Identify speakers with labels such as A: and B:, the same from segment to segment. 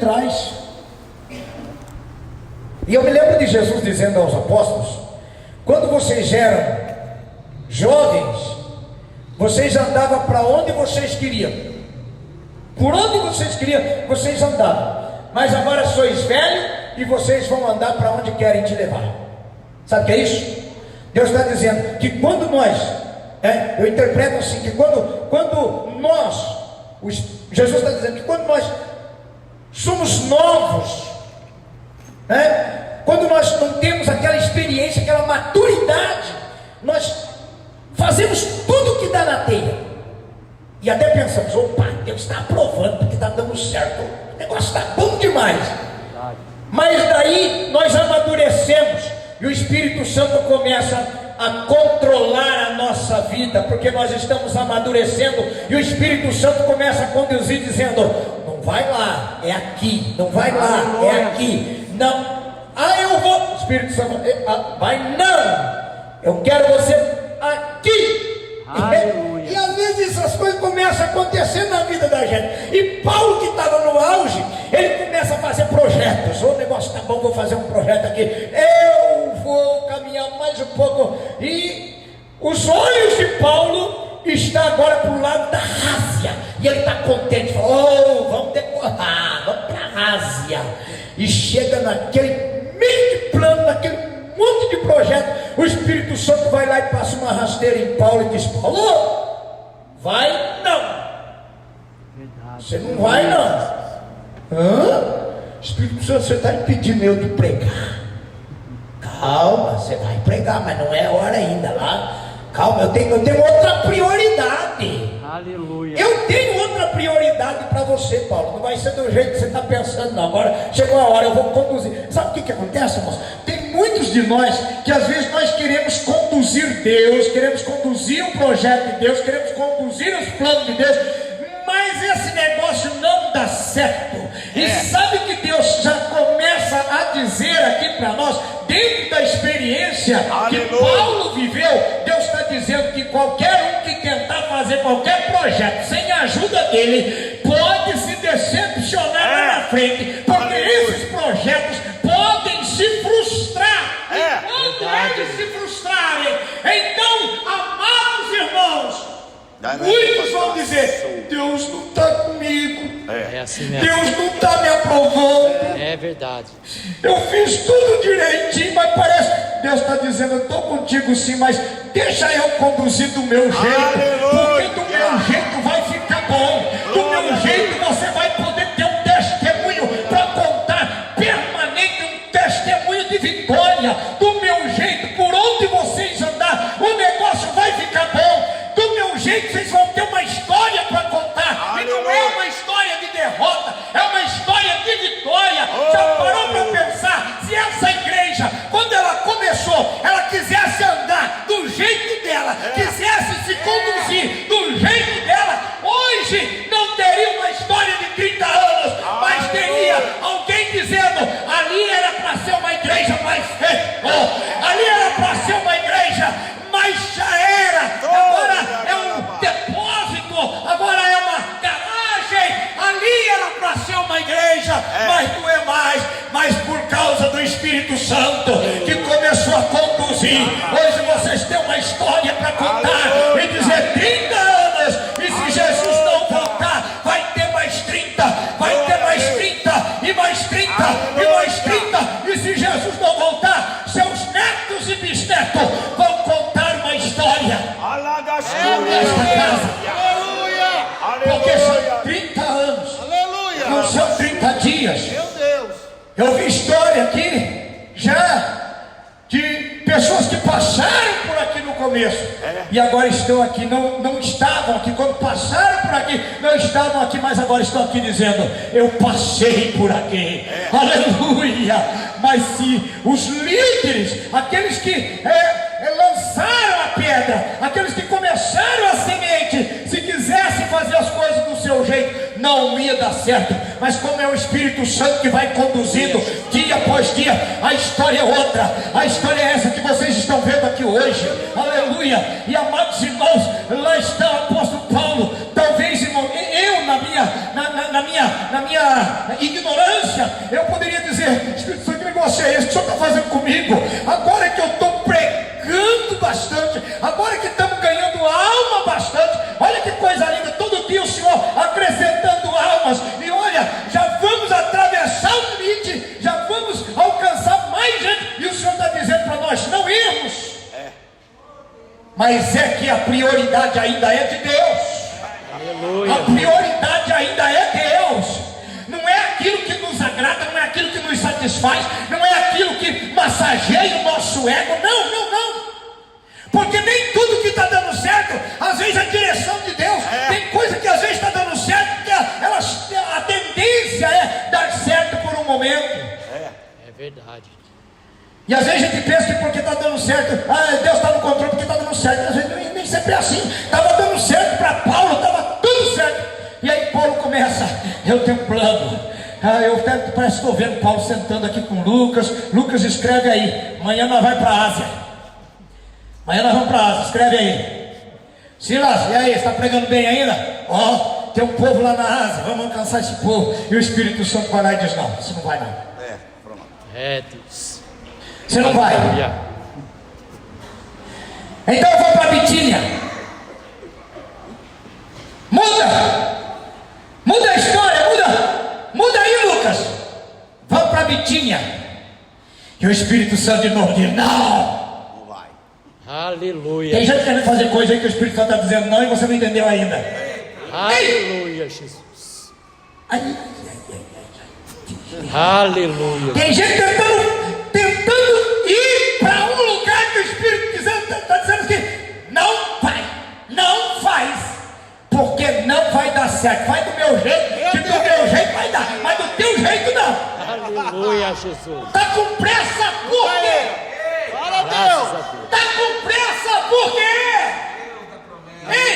A: atrás. E eu me lembro de Jesus dizendo aos apóstolos: quando vocês eram jovens, vocês andavam para onde vocês queriam, por onde vocês queriam, vocês andavam. Mas agora sois velhos e vocês vão andar para onde querem te levar. Sabe o que é isso? Deus está dizendo que quando nós, eu interpreto assim, que quando nós, Jesus está dizendo que quando nós somos novos, quando nós não temos aquela experiência, aquela maturidade, nós fazemos tudo que dá na telha, e até pensamos: opa, Deus está aprovando, porque está dando certo, o negócio está bom demais. Mas daí nós amadurecemos, e o Espírito Santo começa a controlar a nossa vida, porque nós estamos amadurecendo, e o Espírito Santo começa a conduzir, dizendo: não vai lá, é aqui, não vai lá, é aqui, não, eu vou, o Espírito Santo, vai, não, eu quero você aqui.
B: Aleluia.
A: E às vezes essas coisas começam a acontecer na vida da gente. E Paulo, que estava no auge, ele começa a fazer projetos. O negócio está bom, vou fazer um projeto aqui, eu vou caminhar mais um pouco. E os olhos de Paulo estão agora para o lado da Ásia, e ele está contente, fala: vamos decorar, vamos para a Ásia. E chega naquele meio de plano, naquele monte de projeto, o Espírito Santo vai lá e passa uma rasteira em Paulo e diz: Paulo, vai não.
B: Verdade.
A: Você não vai não. Espírito Santo, você está impedindo eu de pregar. Calma, você vai pregar, mas não é hora ainda lá. Calma, eu tenho outra prioridade.
B: Aleluia.
A: Eu tenho outra prioridade para você, Paulo. Não vai ser do jeito que você está pensando, não. Agora chegou a hora, eu vou conduzir. Sabe o que acontece, irmãos? Tem muitos de nós que às vezes nós queremos conduzir Deus, queremos conduzir o projeto de Deus, queremos conduzir os planos de Deus, mas esse negócio não dá certo. E sabe que Deus já começa a dizer aqui para nós, dentro da experiência que Paulo viveu, Deus está dizendo que qualquer um que tentar fazer qualquer projeto sem a ajuda dele, pode se decepcionar lá na frente, porque esses projetos podem se frustrar. E quando eles se frustrarem, então, amados irmãos, muitos vão dizer: Deus não está comigo,
B: É assim mesmo.
A: Deus não está me aprovando.
B: É verdade.
A: Eu fiz tudo direitinho, mas parece, Deus está dizendo: eu estou contigo sim, mas deixa eu conduzir do meu jeito, porque do meu jeito vai ficar bom, do meu jeito você vai poder ter um testemunho para contar, permanente, um testemunho de vitória. Do meu jeito, por onde vocês andar, o negócio vai ficar bom. Do meu jeito, vocês vão ter uma história para contar, e não é uma história de derrota, é uma história de vitória. Já parou para pensar, se essa igreja, quando ela começou, ela quisesse andar do jeito dela, quisesse se conduzir do jeito dela, hoje não teria uma história de 30 anos, mas teria alguém dizendo: ali era para ser uma igreja mais ali era para ser uma igreja, mas já era, agora é um depósito, agora é uma garagem. Ali era para ser uma igreja, mas não é mais. Mas por causa do Espírito Santo que começou a conduzir, hoje vocês têm uma história para contar e dizer: 30 anos, e se Jesus não voltar, vai ter mais 30, vai ter mais 30, e mais 30, e mais 30, e se Jesus não voltar, seus netos e bisnetos vão contar uma história nesta casa. Porque são 30 anos, não são 30 dias. Eu vi história aqui já de pessoas que passaram por aqui no começo e agora estão aqui, não estavam aqui quando passaram por aqui, não estavam aqui, mas agora estão aqui dizendo: eu passei por aqui. Aleluia. Mas se os líderes, aqueles que lançaram a pedra, aqueles que começaram a semente, se quisessem fazer as coisas do seu jeito, não ia dar certo. Mas como é o Espírito Santo que vai conduzindo dia após dia, a história é outra. A história é essa que vocês estão vendo aqui hoje. Aleluia. E amados irmãos, lá está o apóstolo Paulo. Talvez, irmão, eu na minha ignorância, eu poderia dizer: Espírito Santo, que negócio é esse que o Senhor está fazendo comigo? Agora que eu estou pregando bastante, agora que estamos ganhando alma bastante, olha que coisa linda, todo dia o Senhor acrescentando almas, e olha, já vamos atravessar o limite, já vamos alcançar mais gente, e o Senhor está dizendo para nós não irmos. Mas é que a prioridade ainda é de Deus.
B: Aleluia.
A: A prioridade ainda é Deus. Não é aquilo que nos agrada, não é aquilo que nos satisfaz, não é aquilo que massageia o nosso ego. Não, não, não. Porque nem tudo que está dando certo, às vezes é direção de Deus. Tem coisa que às vezes está dando certo, que a tendência é dar certo por um momento.
B: É verdade.
A: E às vezes a gente pensa que porque está dando certo, Deus está no controle porque está dando certo. Às vezes nem sempre é assim. Estava dando certo para Paulo, estava tudo certo. E aí Paulo começa: eu tenho um plano. Parece que estou vendo Paulo sentando aqui com Lucas. Lucas, escreve aí: amanhã nós vamos para a Ásia. Amanhã nós vamos para a Ásia, escreve aí. Silas, e aí, está pregando bem ainda? Ó, tem um povo lá na Ásia, vamos alcançar esse povo. E o Espírito Santo vai lá e diz: não, você não vai não.
B: Deus.
A: Você não vai.
B: Aleluia.
A: Então eu vou para Bitínia. Muda a história, muda aí, Lucas. Vamos para Bitínia. E o Espírito Santo de novo diz: não.
B: Aleluia.
A: Tem gente querendo fazer coisa aí que o Espírito Santo está dizendo não e você não entendeu ainda.
B: Aleluia, Jesus.
A: Ai.
B: Aleluia.
A: Tem gente tentando ir para um lugar que o Espírito está dizendo que não faz, porque não vai dar certo. Vai do meu jeito, que do meu jeito vai dar, mas do teu jeito não.
B: Aleluia, Jesus.
A: Está com pressa por quê?
B: Fala a Deus.
A: Está com pressa por quê? Ei,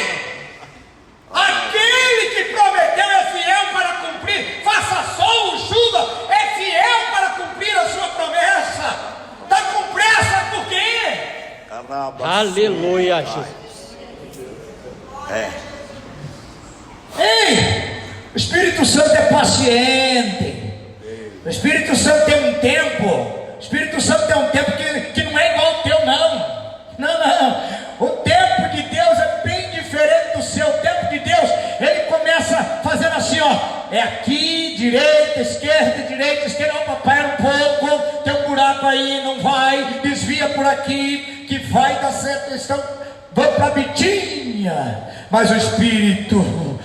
A: aquele que prometeu é fiel para cumprir. Faça sol ou chuva, é fiel para cumprir a sua promessa. Está com pressa por quê?
B: Aleluia, Jesus.
A: Ei, o Espírito Santo é paciente. O Espírito Santo tem um tempo. O Espírito Santo tem um tempo que não é igual ao teu, não. Não. O tempo de Deus é bem diferente do seu. O tempo de Deus, ele começa fazendo assim, ó. É aqui, direita, esquerda. Ó, papai, era um pouco. Tem um buraco aí, não vai. Desvia por aqui, que vai dar certo. Então, vamos para Bitínia. Mas o Espírito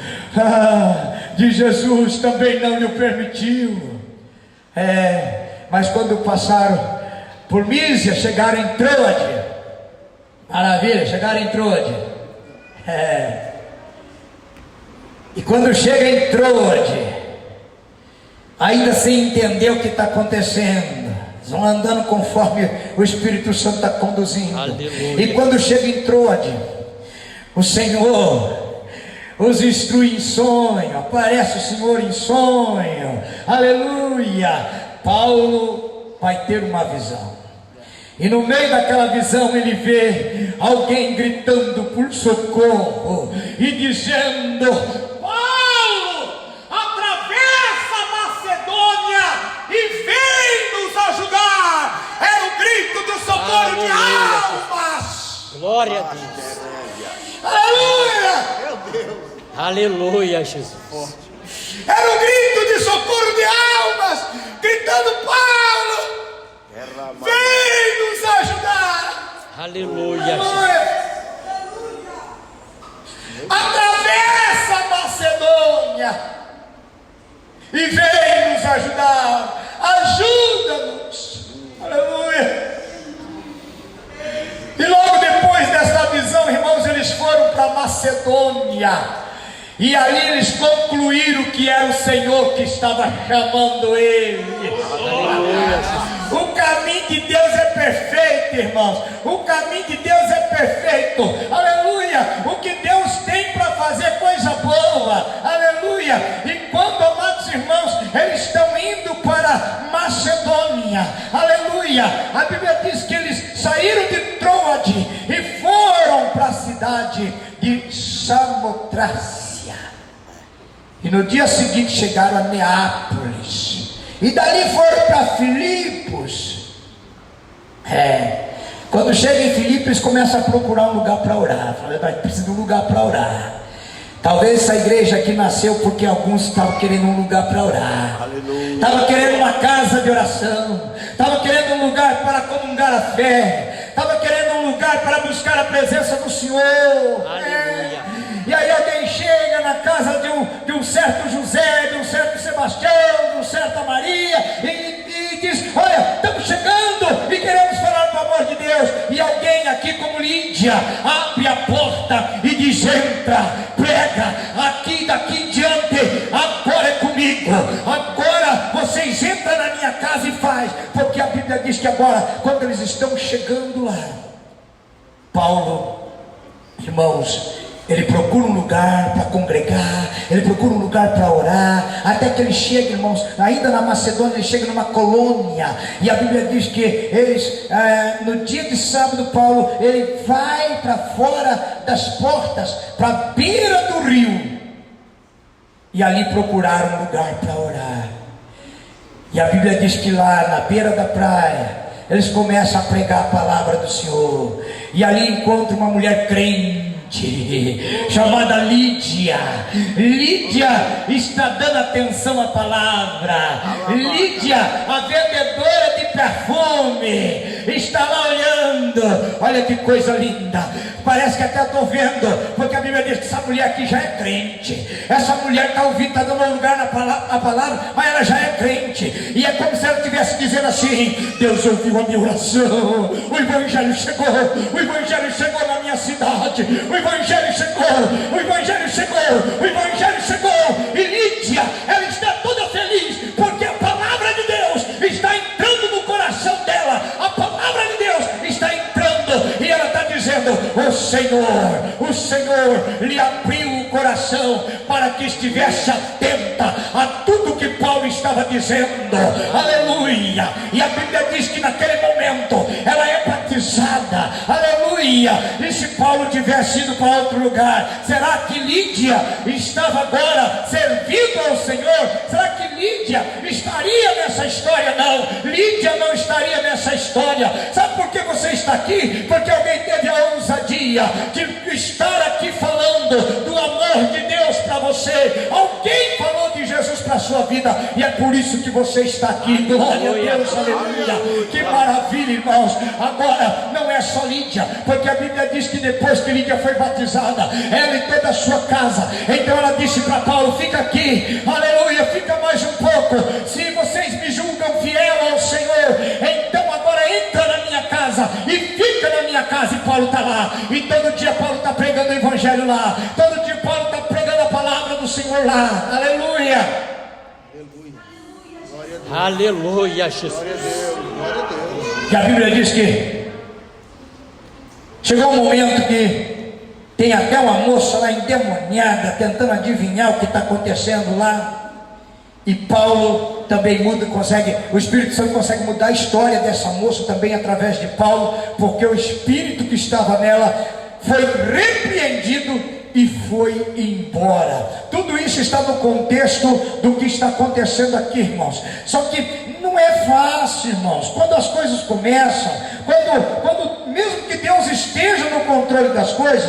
A: de Jesus também não lhe permitiu. Mas quando passaram por Mísia, chegaram em Troade. Maravilha, chegaram em Troade. E quando chega em Troade, ainda sem entender o que está acontecendo, eles vão andando conforme o Espírito Santo está conduzindo.
B: Aleluia.
A: E quando chega em Troade, o Senhor os instrui em sonho, aparece o Senhor em sonho. Aleluia. Paulo vai ter uma visão, e no meio daquela visão ele vê alguém gritando por socorro e dizendo: Paulo, atravessa a Macedônia e vem nos ajudar. Era o grito do socorro de almas.
B: Glória a Deus.
A: Aleluia.
B: Aleluia, Jesus.
A: Era o grito de socorro de almas, gritando: Paulo, vem nos ajudar.
B: Aleluia.
A: Atravessa a Macedônia e vem nos ajudar. Ajuda-nos. Aleluia. E logo depois dessa visão, irmãos, eles foram para Macedônia. E ali eles concluíram que era o Senhor que estava chamando ele. O caminho de Deus é perfeito, irmãos. O caminho de Deus é perfeito. Aleluia. O que Deus tem para fazer coisa boa. Aleluia. E quando, amados irmãos, eles estão indo para Macedônia. Aleluia. A Bíblia diz que eles saíram de Troade e foram para a cidade de Samotrácia. E no dia seguinte chegaram a Neápolis. E dali foram para Filipos. Quando chega em Filipos, começa a procurar um lugar para orar. Fala, precisa de um lugar para orar. Talvez essa igreja aqui nasceu porque alguns estavam querendo um lugar para orar. Estavam querendo uma casa de oração. Estavam querendo um lugar para comungar a fé. Estavam querendo um lugar para buscar a presença do Senhor. E aí alguém chega na casa de um certo José, de um certo Sebastião, de um certa Maria, e diz, olha, estamos chegando e queremos falar do amor de Deus. E alguém aqui como Lídia abre a porta e diz, entra, prega, aqui daqui em diante, agora é comigo, agora vocês entram na minha casa e faz, porque a Bíblia diz que agora, quando eles estão chegando lá, Paulo, irmãos, ele procura um lugar para congregar, ele procura um lugar para orar, até que ele chega, irmãos, ainda na Macedônia, ele chega numa colônia, e a Bíblia diz que eles, no dia de sábado, Paulo, ele vai para fora das portas, para a beira do rio, e ali procurar um lugar para orar. E a Bíblia diz que lá na beira da praia, eles começam a pregar a palavra do Senhor, e ali encontram uma mulher crente, chamada Lídia. Lídia está dando atenção à palavra. Lídia, a vendedora de perfume, está lá olhando. Olha que coisa linda. Parece que até estou vendo, porque a Bíblia diz que essa mulher aqui já é crente. Essa mulher está ouvindo, está dando lugar na palavra, mas ela já é crente. E é como se ela estivesse dizendo assim: Deus ouviu a minha oração, o Evangelho chegou, o Evangelho chegou na minha cidade, o Evangelho chegou, o Evangelho chegou, o Evangelho chegou. E Lídia, ela está toda feliz, porque a palavra de Deus está entrando no coração dela. A palavra de Deus está entrando, e ela está dizendo: o Senhor lhe abriu o coração para que estivesse atenta a tudo que Paulo estava dizendo. Aleluia. E a Bíblia diz que naquele momento ela é batizada. Aleluia. E se Paulo tivesse ido para outro lugar, será que Lídia estava agora servindo ao Senhor? Será que Lídia estaria nessa história? Não, Lídia não estaria nessa história. Sabe por que você está aqui? Porque alguém teve a ousadia de estar aqui falando do amor de Deus para você. Alguém falou de Jesus para a sua vida, e é por isso que você está aqui. Glória a Deus, aleluia. Que maravilha, irmãos. Agora não é só Lídia, porque a Bíblia diz que depois que Lídia foi batizada, ela e toda a sua casa, então ela disse para Paulo: fica aqui, aleluia, fica mais um pouco. Se vocês me julgam fiel ao Senhor, então agora entra na minha casa e fica na minha casa. E Paulo está lá, e todo dia Paulo está pregando o Evangelho lá, todo dia Paulo está pregando a palavra do Senhor lá. Aleluia.
B: Aleluia, Jesus.
A: Que a Bíblia diz que chegou um momento que tem até uma moça lá endemoniada tentando adivinhar o que está acontecendo lá. E Paulo também o Espírito Santo consegue mudar a história dessa moça também através de Paulo, porque o espírito que estava nela foi repreendido e foi embora. Tudo isso está no contexto do que está acontecendo aqui, irmãos. Só que não é fácil, irmãos. Quando as coisas começam, quando mesmo que Deus esteja no controle das coisas,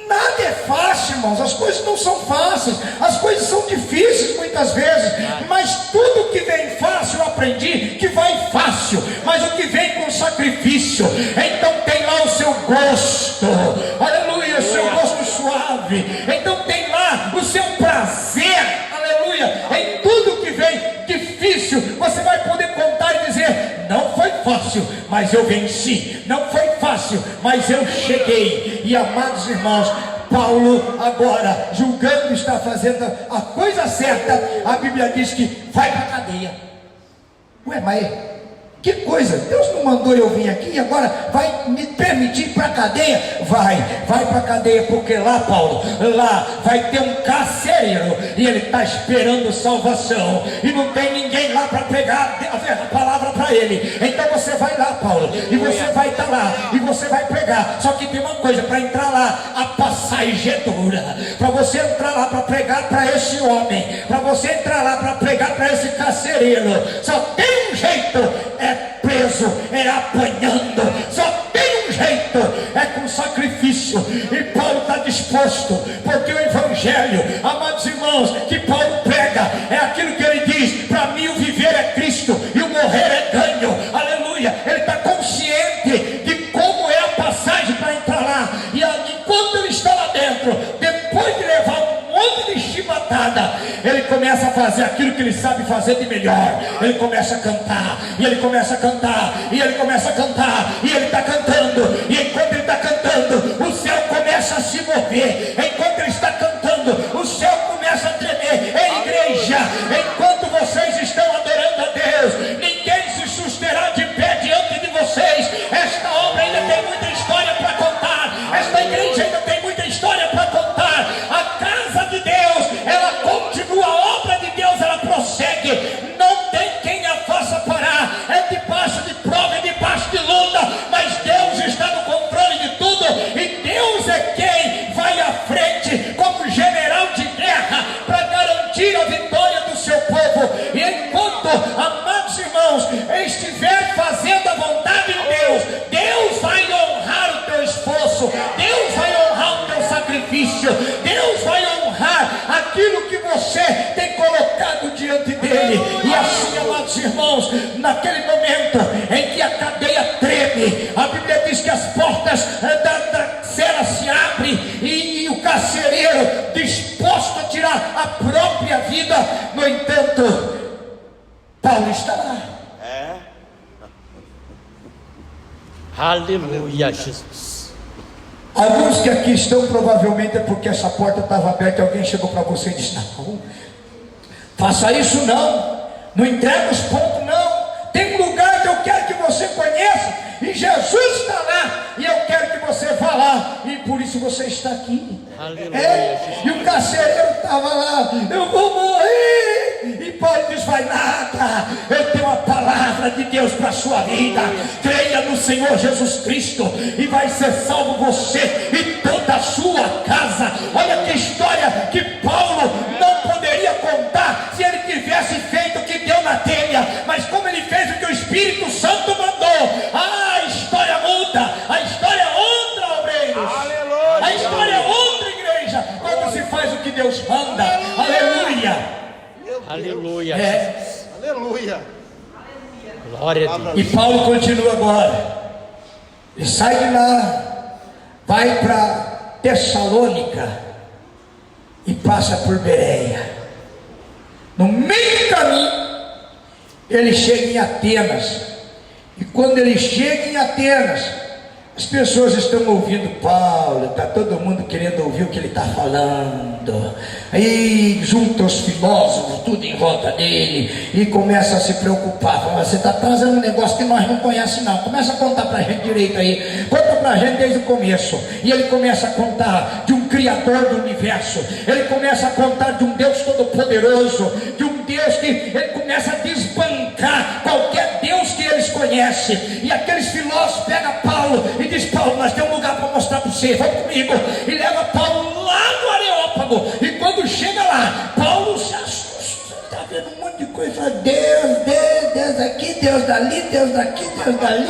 A: nada é fácil, irmãos. As coisas não são fáceis, as coisas são difíceis muitas vezes, mas tudo que vem fácil eu aprendi que vai fácil, mas o que vem com sacrifício, então tem lá o seu gosto, aleluia, o seu gosto suave, então tem lá o seu prazer, aleluia. Em tudo que vem difícil, você vai poder contar e dizer: não foi fácil, mas eu venci. Não foi fácil, mas eu cheguei. E amados irmãos, Paulo agora, julgando estar fazendo a coisa certa, a Bíblia diz que vai para a cadeia. Ué, mas que coisa, Deus não mandou eu vir aqui e agora vai me permitir ir para a cadeia? Vai para a cadeia, porque lá, Paulo, lá vai ter um carcereiro e ele está esperando salvação, e não tem ninguém lá para pregar a palavra para para ele. Então você vai lá, Paulo, e você vai estar lá, e você vai pregar. Só que tem uma coisa, para entrar lá, a passagem é dura. Para você entrar lá para pregar para esse homem, para você entrar lá para pregar para esse carcereiro, só tem um jeito, é preso, é apanhando. Só tem um jeito, é com sacrifício. E Paulo está disposto, porque o evangelho, amados irmãos, que Paulo prega, é aquilo que ele diz: para mim o viver é Cristo e o morrer é ganho. Aleluia. Ele está consciente de como é a passagem para entrar lá. E enquanto ele está lá dentro, depois de levar um monte de chibatada, ele começa a fazer aquilo que ele sabe fazer de melhor. Ele começa a cantar, e ele começa a cantar, e ele começa a cantar, e ele está cantando. E enquanto ele está cantando, o céu começa a se mover. Enquanto ele está cantando, o céu começa a tremer. Ei, igreja, enquanto vocês estão adorando a Deus, ninguém se susterá de pé diante de vocês. Esta obra ainda tem muita história para contar. Esta igreja ainda tem muita história para contar. A casa de Deus, ela continua. A obra de Deus, ela prossegue. Não tem quem a faça parar. É debaixo de prova, é debaixo de luta, mas Deus está no controle de tudo. E Deus é quem vai à frente como general de guerra para garantir a vitória do seu povo. E enquanto, amados irmãos, estiver fazendo a vontade de Deus, Deus vai honrar o teu esforço, Deus vai honrar o teu sacrifício, Deus vai honrar aquilo que você tem colocado diante dele. E assim, amados irmãos, naquele momento em que a cadeia treme, a Bíblia diz que as portas da cela se abrem, e o carcereiro, disposto a tirar a própria vida, no entanto, Paulo está lá.
B: Aleluia, Jesus.
A: Alguns que aqui estão, provavelmente é porque essa porta estava aberta e alguém chegou para você e disse: não, faça isso não, não entrega os pontos não. Tem um lugar que eu quero que você conheça, e Jesus está lá, e eu quero que você vá lá, e por isso você está aqui.
B: Aleluia.
A: E o carcereiro estava lá: eu vou morrer. E Paulo diz: vai nada, eu tenho a palavra de Deus para a sua vida. Creia no Senhor Jesus Cristo, e vai ser salvo você e toda a sua casa. Olha que história que Paulo não poderia contar se ele tivesse feito o que deu na telha, mas como ele fez o que o Espírito Santo mandou, a história muda, a história é outra, obreiros.
C: Aleluia.
A: A história é outra, igreja, quando se faz o que Deus manda. Aleluia.
B: Aleluia.
C: Aleluia.
B: Glória a Deus.
A: E Paulo continua agora. Ele sai de lá, vai para Tessalônica e passa por Bereia. No meio do caminho, ele chega em Atenas. E quando ele chega em Atenas, as pessoas estão ouvindo Paulo, está todo mundo querendo ouvir o que ele está falando. Aí junta os filósofos, tudo em volta dele, e começa a se preocupar. Fala: você está trazendo um negócio que nós não conhecemos não. Começa a contar para a gente direito aí. Conta para a gente desde o começo. E ele começa a contar de um Criador do universo. Ele começa a contar de um Deus todo-poderoso, de um Deus que ele começa a desbancar qualquer Deus que eles conhecem. E aqueles filósofos pegam Paulo e diz: Paulo, nós temos um lugar para mostrar para você, vamos comigo. E leva Paulo lá no Areópago. E quando chega lá, Paulo se assusta, está vendo um monte de coisa: Deus aqui, Deus dali, Deus daqui, Deus dali.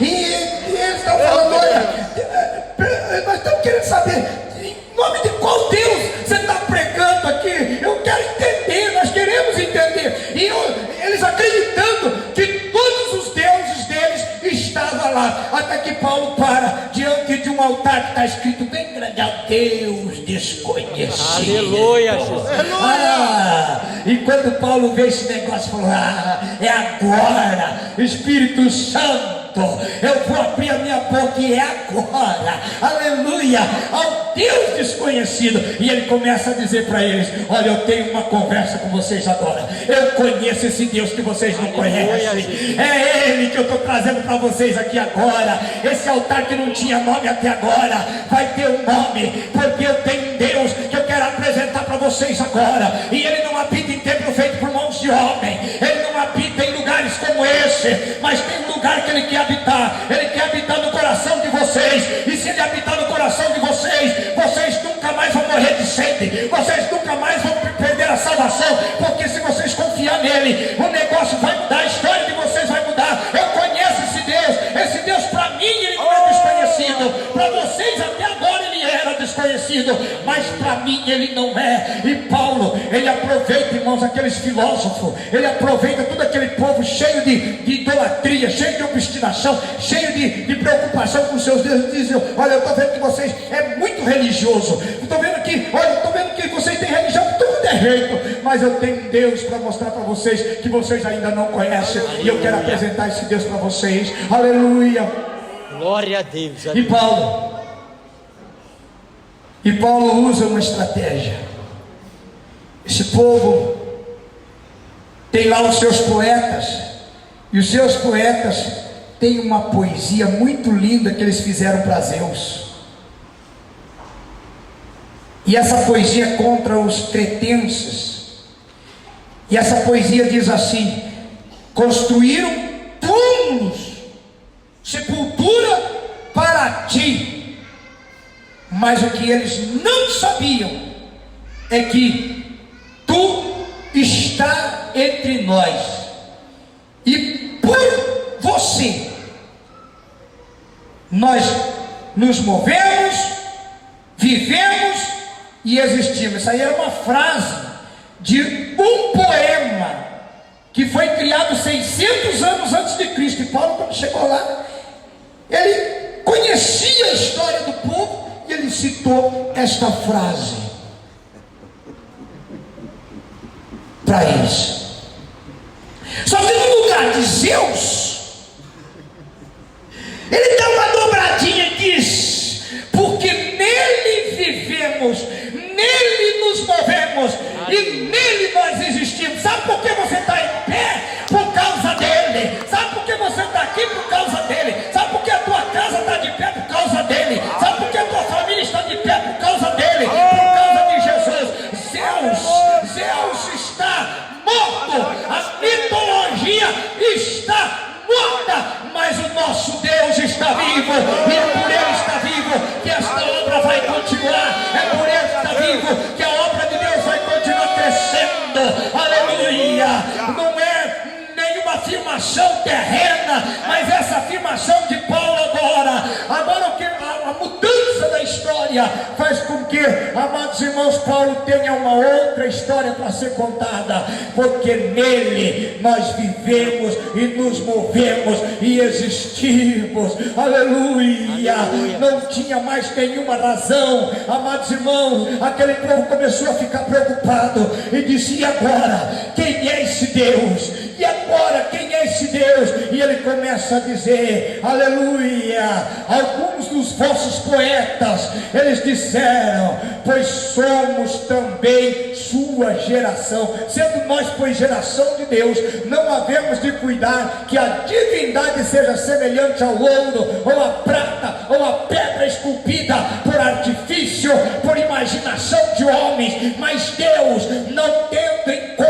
A: E eles estão falando: olha, nós estamos querendo saber em nome de qual Deus você está pregando aqui. Eu quero entender, nós queremos entender. E eles acreditando que todos os deuses deles estavam lá, até que Paulo para diante de um altar que está escrito bem grande: ao Deus desconhecido.
B: Aleluia, Jesus.
A: E quando Paulo vê esse negócio, falou: é agora, Espírito Santo, eu vou abrir a minha boca, e é agora, aleluia, ao Deus desconhecido. E ele começa a dizer para eles: olha, eu tenho uma conversa com vocês agora. Eu conheço esse Deus que vocês não conhecem. É Ele que eu estou trazendo para vocês aqui agora. Esse altar que não tinha nome até agora vai ter um nome, porque eu tenho um Deus que eu quero apresentar para vocês agora. E Ele não habita em templo feito por mãos de de homem, Ele não habita em lugares como esse, mas tem um lugar que Ele quer habitar. Ele quer habitar no coração de vocês, e se Ele habitar no coração de vocês, vocês nunca mais vão morrer de sede, vocês nunca mais vão perder a salvação, porque se vocês confiar nele, o negócio vai mudar, a história de vocês vai mudar. Eu conheço esse Deus para mim Ele não é desconhecido, para vocês até agora Ele era desconhecido, mas para mim Ele não é. E Paulo, ele aproveita, irmãos, aqueles filósofos, ele aproveita todo aquele povo cheio de idolatria, cheio de obstinação, cheio de preocupação com seus deuses, dizem: olha, eu estou vendo que vocês é muito religioso, estou vendo que vocês têm religião de tudo é jeito, mas eu tenho um Deus para mostrar para vocês que vocês ainda não conhecem, e eu quero apresentar esse Deus para vocês. Aleluia.
B: Glória a Deus.
A: E Paulo usa uma estratégia. Esse povo tem lá os seus poetas, e os seus poetas têm uma poesia muito linda que eles fizeram para Zeus. E essa poesia é contra os cretenses. E essa poesia diz assim: construíram túmulos, sepultura para ti. Mas o que eles não sabiam é que tu está entre nós, e por você nós nos movemos, vivemos e existimos. Essa aí era uma frase de um poema que foi criado 600 anos antes de Cristo. E Paulo, quando chegou lá, ele conhecia a história do povo e ele citou esta frase para eles. Só que no lugar de Zeus, ele dá uma dobradinha e diz: porque nele vivemos, nele nos movemos e nele nós existimos. Sabe por que você está em pé? Por causa dele. Sabe por que você está aqui? Por causa dele. Sabe por que a tua casa está de pé? Por causa dele. Sabe por que a tua família está de pé? Por causa dele. Por causa de Jesus. Zeus está morto, a mitologia está morta, mas o nosso Deus está vivo, e é por Ele estar vivo que esta obra vai continuar, é por Ele estar vivo que a obra de Deus vai continuar crescendo. Aleluia. Não é nenhuma afirmação terrena, mas essa afirmação de Paulo agora o que a mudança da história faz com que, amados irmãos, Paulo tenha uma outra história para ser contada, porque nele nós vivemos e nos movemos e existimos. Aleluia. Não tinha mais nenhuma razão, amados irmãos. Aquele povo começou a ficar preocupado e disse: e agora? Quem é esse Deus? E agora, quem é esse Deus? E ele começa a dizer: aleluia. Alguns dos vossos poetas, eles disseram: pois somos também sua geração. Sendo nós, pois, geração de Deus, não havemos de cuidar que a divindade seja semelhante ao ouro, ou a prata, ou a pedra esculpida por artifício, por imaginação de homens. Mas Deus, não tendo em conta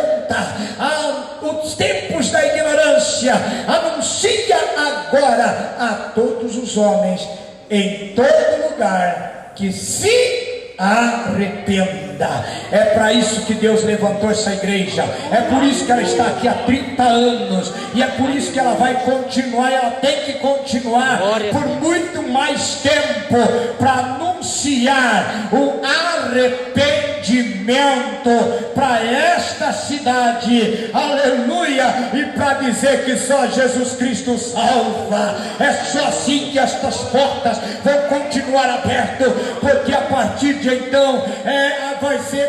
A: os tempos da ignorância, anuncia agora a todos os homens em todo lugar que se arrependa. É para isso que Deus levantou essa igreja, é por isso que ela está aqui há 30 anos, e é por isso que ela vai continuar, ela tem que continuar por muito mais tempo, para anunciar o arrependimento para esta cidade, aleluia, e para dizer que só Jesus Cristo salva. É só assim que estas portas vão continuar abertas, porque a partir de então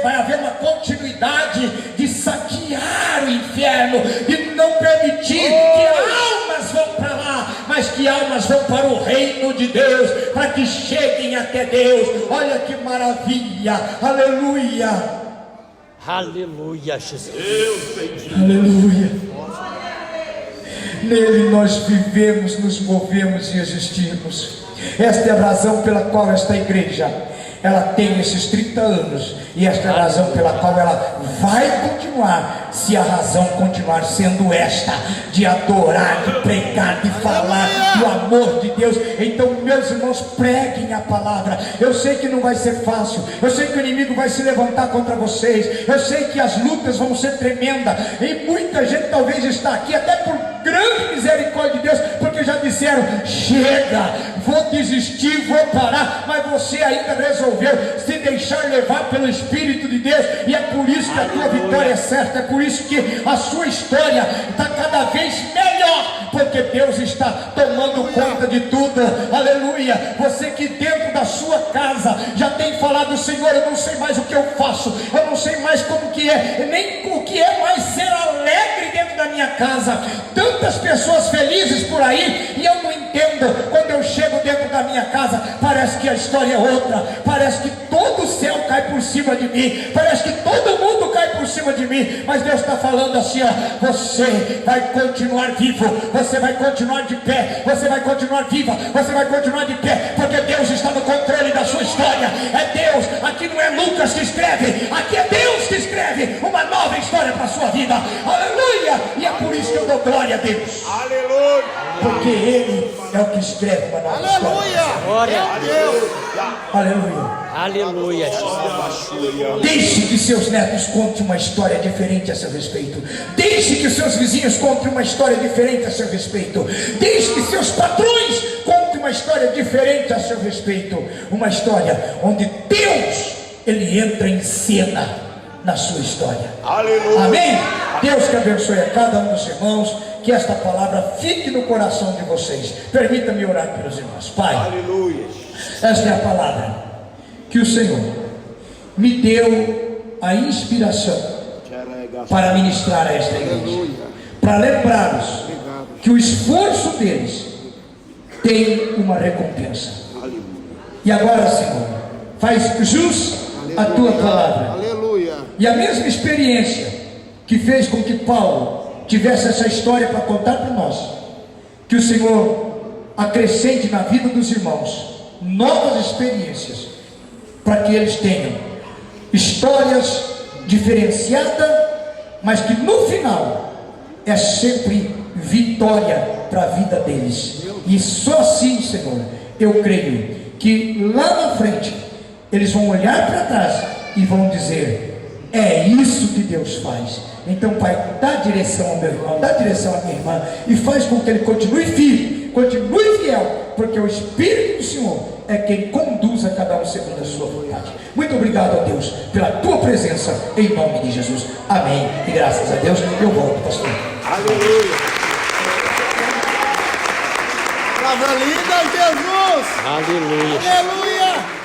A: vai haver uma continuidade de saquear o inferno, de não permitir que almas vão para lá, mas que almas vão para o reino de Deus, para que cheguem até Deus. Olha que maravilha, aleluia,
B: Aleluia, Jesus.
A: aleluia. Nele nós vivemos, nos movemos e existimos. Esta é a razão pela qual esta igreja ela tem esses 30 anos, e esta é a razão pela qual ela vai continuar, se a razão continuar sendo esta, de adorar, de pregar, de falar do amor de Deus. Então, meus irmãos, preguem a palavra. Eu sei que não vai ser fácil, eu sei que o inimigo vai se levantar contra vocês, eu sei que as lutas vão ser tremendas, e muita gente talvez está aqui até por grande misericórdia de Deus, porque já disseram: chega, vou desistir, vou parar, mas você ainda resolveu se deixar levar pelo Espírito de Deus, e é por isso que a tua vitória é certa, é por isso que a sua história está cada vez melhor, porque Deus está tomando conta de tudo. Aleluia. Você que dentro da sua casa já tem falado: Senhor, eu não sei mais o que eu faço, eu não sei mais como que é, nem o que é mais ser alegre dentro da minha casa. Tantas pessoas felizes por aí, e eu não entendo. Quando eu chego dentro da minha casa, parece que a história é outra, parece que todo o céu cai por cima de mim, parece que todo mundo cai por cima de mim, mas Deus está falando assim: ó, você vai continuar vivo, você vai continuar de pé, você vai continuar viva, você vai continuar de pé, porque Deus está no controle da sua história. É Deus, aqui não é Lucas que escreve, aqui é Deus que escreve uma nova história para a sua vida. Aleluia. E é por isso que eu dou glória a Deus.
C: Aleluia.
A: Porque Ele é o que escreve uma nova história.
C: Aleluia.
B: Glória a Deus.
A: Aleluia.
B: Aleluia, Jesus.
A: Deixe que seus netos contem uma história diferente a seu respeito. Deixe que seus vizinhos contem uma história diferente a seu respeito. Deixe que seus patrões contem uma história diferente a seu respeito. Uma história onde Deus, Ele entra em cena na sua história.
C: Aleluia.
A: Amém? Deus que abençoe a cada um dos irmãos, que esta palavra fique no coração de vocês. Permita-me orar pelos irmãos. Pai,
C: Aleluia.
A: esta é a palavra que o Senhor me deu a inspiração para ministrar a esta igreja, para lembrá-los que o esforço deles tem uma recompensa. E agora, Senhor, faz jus à tua palavra.
C: Aleluia.
A: E a mesma experiência que fez com que Paulo tivesse essa história para contar para nós, que o Senhor acrescente na vida dos irmãos novas experiências, para que eles tenham histórias diferenciadas, mas que no final é sempre vitória para a vida deles. E só assim, Senhor, eu creio que lá na frente eles vão olhar para trás e vão dizer: é isso que Deus faz. Então, Pai, dá direção ao meu irmão, dá direção à minha irmã, e faz com que ele continue firme, continue fiel, porque o Espírito do Senhor é quem conduz a cada um segundo a sua vontade. Muito obrigado a Deus pela tua presença, em nome de Jesus. Amém. E graças a Deus, eu volto, pastor.
C: Aleluia. Palavra linda, Jesus.
B: Aleluia.
C: Aleluia.